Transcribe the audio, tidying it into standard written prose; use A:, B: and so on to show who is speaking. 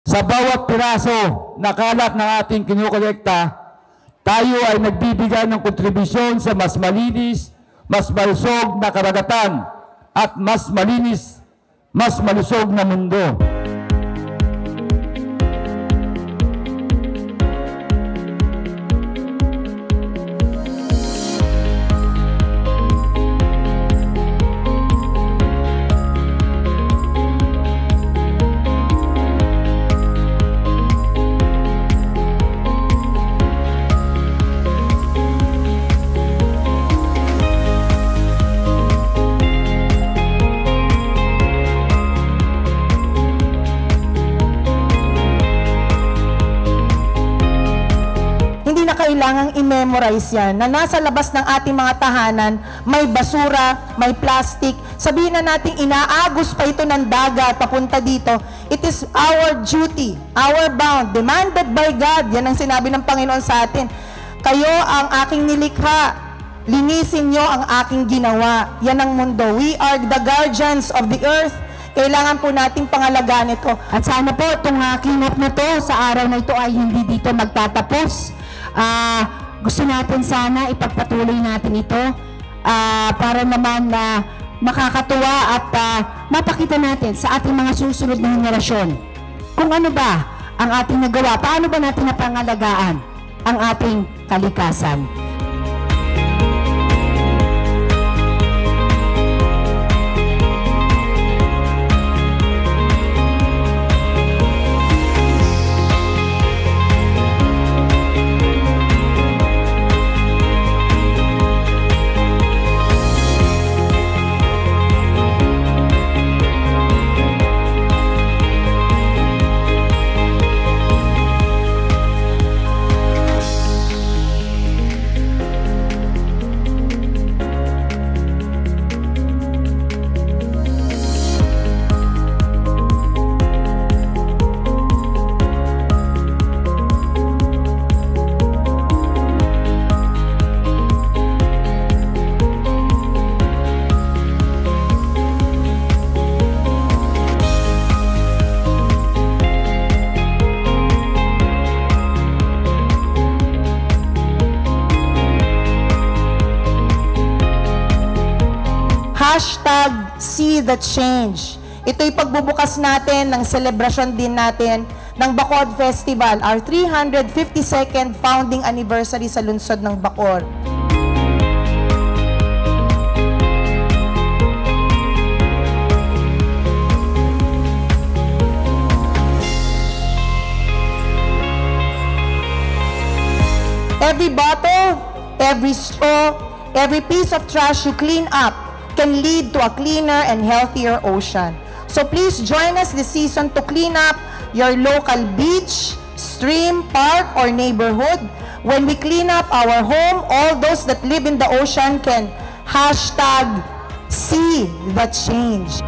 A: Sa bawat piraso na kalat ng ating kinukolekta, tayo ay nagbibigay ng kontribusyon sa mas malinis, mas malusog na karagatan at mas malinis, mas malusog na mundo.
B: Kailangang i-memorize yan, na nasa labas ng ating mga tahanan, may basura, may plastic, sabihin na natin inaagos pa ito ng dagat papunta dito. It is our duty, our bound, demanded by God. Yan ang sinabi ng Panginoon sa atin. Kayo ang aking nilikha, linisin nyo ang aking ginawa. Yan ang mundo. We are the guardians of the earth. Kailangan po nating pangalagaan ito.
C: At sana po itong keynote na to sa araw na ito ay hindi dito magtatapos. Gusto natin sana ipagpatuloy natin ito para naman na makakatuwa at mapakita natin sa ating mga susunod na henerasyon kung ano ba ang ating nagawa, paano ba natin napangalagaan ang ating kalikasan.
B: #See the change. Ito'y pagbubukas natin ng selebrasyon din natin ng Bacoor Festival, our 352nd founding anniversary sa lungsod ng Bacoor. Every bottle, every straw, every piece of trash you clean up can lead to a cleaner and healthier ocean. So please join us this season to clean up your local beach, stream, park, or neighborhood. When we clean up our home, all those that live in the ocean can #see the change.